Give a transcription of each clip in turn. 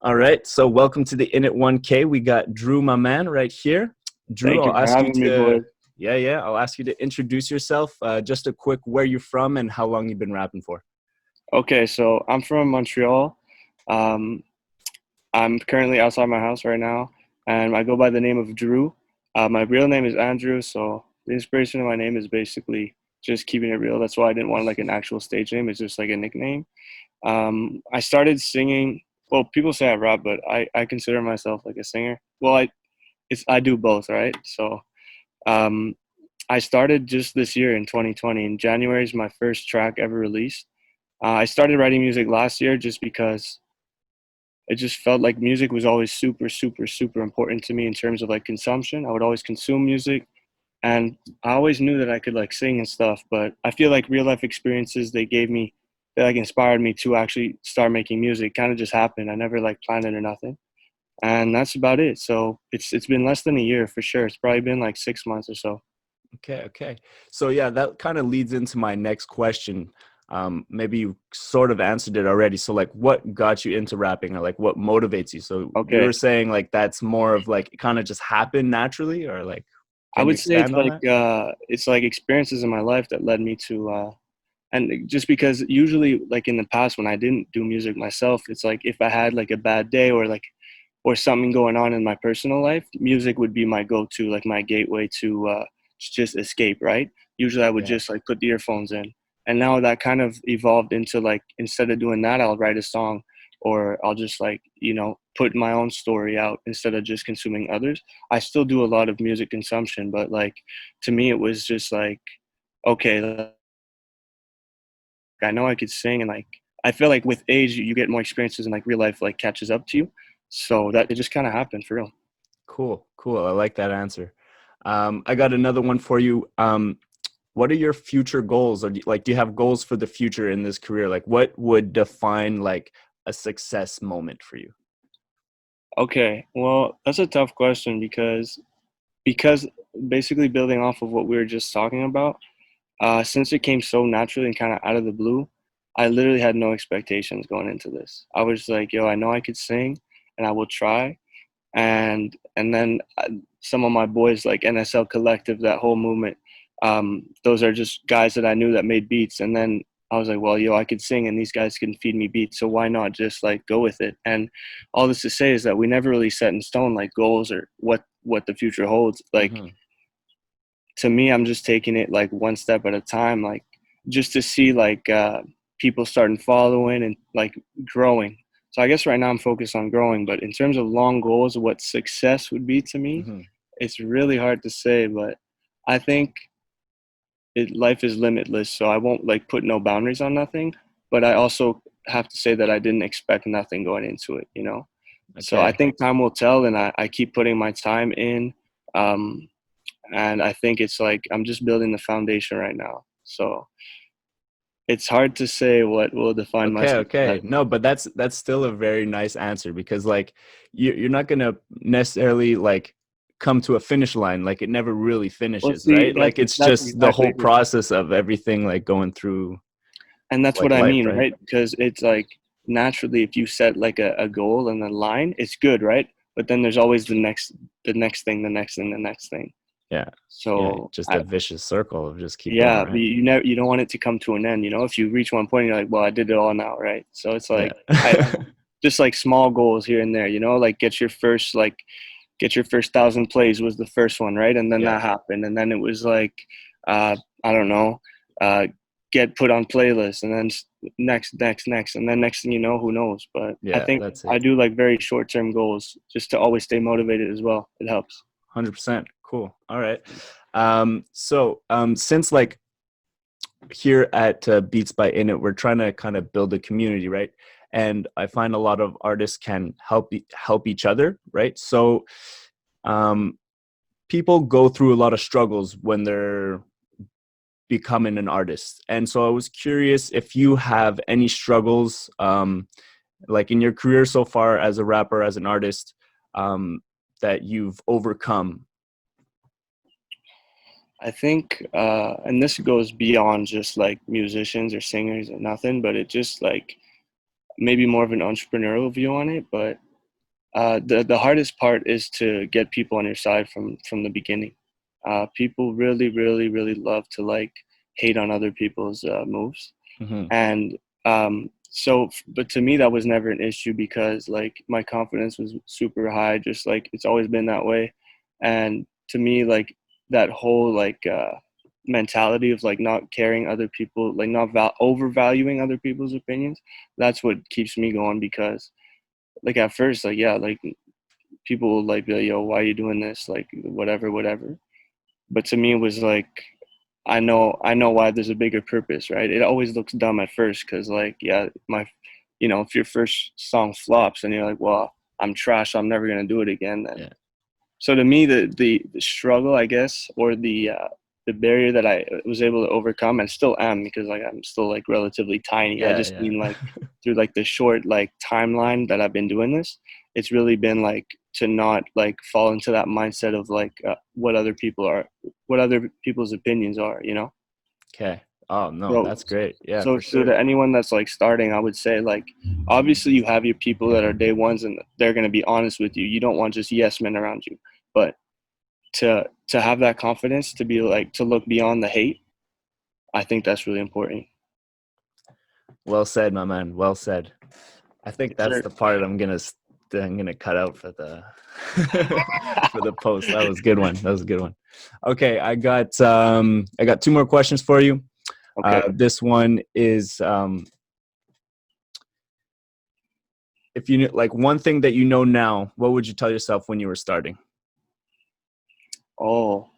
All right, so welcome to the INIT1K. We got Drew, my man, right here. Drew, Thank you I'll for ask you having me, to, boys. I'll ask you to introduce yourself. Just a quick where you're from and how long you've been rapping for. Okay, so I'm from Montreal. Um, I'm currently outside my house right now, and I go by the name of Drew. My real name is Andrew, so the inspiration of my name is basically just keeping it real. That's why I didn't want like an actual stage name. It's just like a nickname. I started singing. Well, people say I rap, but I consider myself like a singer. Well, I do both, right? So um, I started just this year in 2020. In January is my first track ever released. I started writing music last year just because it just felt like music was always super, super, super important to me in terms of like consumption. I would always consume music, and I always knew that I could like sing and stuff. But I feel like real life experiences they gave me that like inspired me to actually start making music kind of just happened. I never like planned it or nothing, and that's about it. So it's been less than a year for sure. It's probably been like 6 months or so. Okay. So yeah, that kind of leads into my next question. Maybe you sort of answered it already. So like, what got you into rapping, or like, what motivates you? So you were Okay, saying like that's more of like it kind of just happened naturally, or like, I can you would say expand on that? it's like experiences in my life that led me to and just because usually like in the past when I didn't do music myself, it's like if I had like a bad day or something going on in my personal life, music would be my go-to, like my gateway to just escape, right? Usually I would Yeah. just like put the earphones in. And now that kind of evolved into like instead of doing that, I'll write a song or I'll just like, put my own story out instead of just consuming others. I still do a lot of music consumption, but like to me it was just like, okay, I know I could sing and like I feel like with age you get more experiences and like real life like catches up to you. So that it just kind of happened for real. Cool. I like that answer. I got another one for you. What are your future goals? Or do you have goals for the future in this career? Like, what would define like a success moment for you? Okay, well, that's a tough question because basically building off of what we were just talking about, since it came so naturally and kind of out of the blue, I literally had no expectations going into this. I was like, yo, I know I could sing, and I will try. And then some of my boys like NSL Collective, that whole movement, those are just guys that I knew that made beats. And then I was like, well, yo, I could sing, and these guys can feed me beats, so why not just like go with it? And all this to say is that we never really set in stone like goals or what the future holds. Like Hmm. to me, I'm just taking it like one step at a time, like just to see like people starting following and like growing. So I guess right now I'm focused on growing, but in terms of long goals, what success would be to me, Hmm. it's really hard to say. But I think life is limitless, so I won't like put no boundaries on nothing. But I also have to say that I didn't expect nothing going into it. So I Okay. think time will tell, and I keep putting my time in. Um, and I think it's like I'm just building the foundation right now. So it's hard to say what will define my Okay. success. No, but that's still a very nice answer, because like you're not gonna necessarily like come to a finish line. Like it never really Well, finishes, see, right? Like it's that's just the exactly whole it. process of everything like going through And that's what like I life, mean, right? right? Because it's like naturally, if you set like a goal and a line, it's good, right? But then there's always the next thing, the next thing, the next thing. Yeah. Yeah. So Just a vicious circle of just keep going, yeah, but right? you don't want it to come to an end. If you reach one point, you're like, well, I did it all now, right? So it's Yeah. like I just like small goals here and there. Like get your first 1,000 plays was the first one, right? And then Yeah. that happened, and then it was like, I don't know, uh, get put on playlists, and then next, and then next thing you know, who knows? But I Yeah, think that's I it. do like very short term goals just to always stay motivated as well. It helps. 100%. Cool. All right. Since like here at Beats by Init, we're trying to kind of build a community, right? And I find a lot of artists can help each other, right? So um, people go through a lot of struggles when they're becoming an artist. And so I was curious if you have any struggles, like in your career so far as a rapper, as an artist, um, that you've overcome. I think, and this goes beyond just like musicians or singers or nothing, but it just like maybe more of an entrepreneurial view on it. But The hardest part is to get people on your side from the beginning. People really, really, really love to like hate on other people's moves, Hmm. and but to me that was never an issue because like my confidence was super high, just like it's always been that way. And to me, like that whole mentality of like not caring other people, like not overvaluing other people's opinions, that's what keeps me going. Because like at first, like yeah, like people will like be like, yo, why are you doing this, like whatever, whatever. But to me it was like I know why there's a bigger purpose, right? It always looks dumb at first because like yeah, if your first song flops and you're like, well, I'm trash, I'm never gonna do it again, then. Yeah. So to me, the struggle, I guess, or the barrier that I was able to overcome and still am, because like I'm still like relatively tiny. I Yeah. just Yeah. mean like through like the short like timeline that I've been doing this, it's really been like to not like fall into that mindset of like what other people's opinions are, you know. Okay. Oh no, So that's great. Yeah, so for so sure. to anyone that's like starting, I would say like obviously you have your people that are day ones and they're gonna be honest with you. You don't want just yes men around you, but to have that confidence to be like to look beyond the hate, I think that's really important. Well said, my man. Well said. I think Yes, that's sir. the part I'm gonna cut out for the for the post. That was a good one. That was a good one. Okay, I got two more questions for you. Okay. This one is if you knew like one thing that you know now, what would you tell yourself when you were starting? Oh,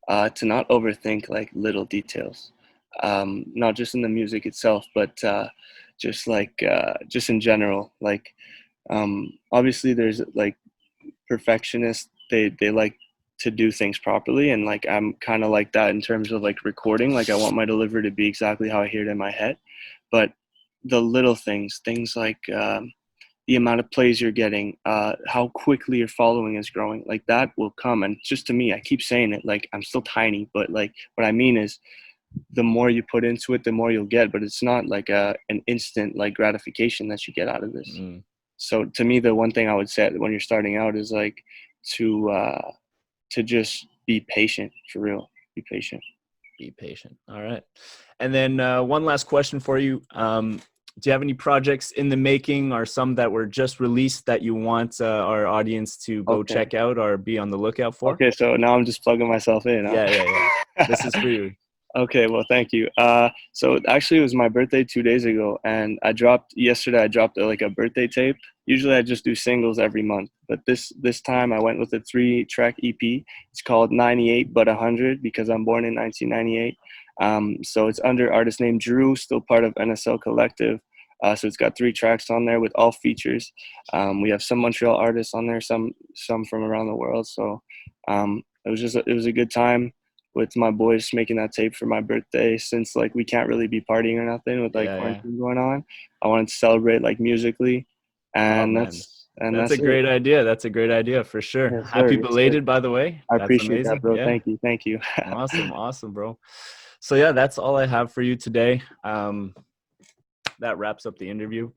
to not overthink like little details, not just in the music itself, but just in general. Like obviously, there's like perfectionists. They like to do things properly, and like I'm kind of like that in terms of like recording. Like I want my delivery to be exactly how I hear it in my head, but the little things like the amount of plays you're getting, how quickly your following is growing, like that will come. And just to me, I keep saying it, like I'm still tiny, but like what I mean is the more you put into it, the more you'll get. But it's not like an instant like gratification that you get out of this. Mm, So to me, the one thing I would say when you're starting out is like to uh, to just be patient for real. Be patient. be patient. All right. And then one last question for you. Do you have any projects in the making or some that were just released that you want our audience to go Okay. check out or be on the lookout for? Okay. So now I'm just plugging myself in, Yeah, yeah, yeah. This is huh? for you. Okay, well, thank you. So actually, it was my birthday 2 days ago, and I dropped yesterday. I dropped like a birthday tape. Usually, I just do singles every month, but this time I went with a 3-track EP. It's called 98 but 100 because I'm born in 1998. So it's under artist name Drew, still part of NSL Collective. So it's got 3 tracks on there with all features. We have some Montreal artists on there, some from around the world. So it was a good time with my boys making that tape for my birthday. Since like we can't really be partying or nothing with like Yeah, yeah. quarantine going on, I wanted to celebrate like musically, Oh and man. That's a that's it. great idea. That's a great idea for sure. Yes, sir. Happy Yes, sir. belated, by the way. I That's appreciate that, amazing. bro. Yeah. Thank you. Thank you. Awesome. Awesome, bro. So yeah, that's all I have for you today. That wraps up the interview.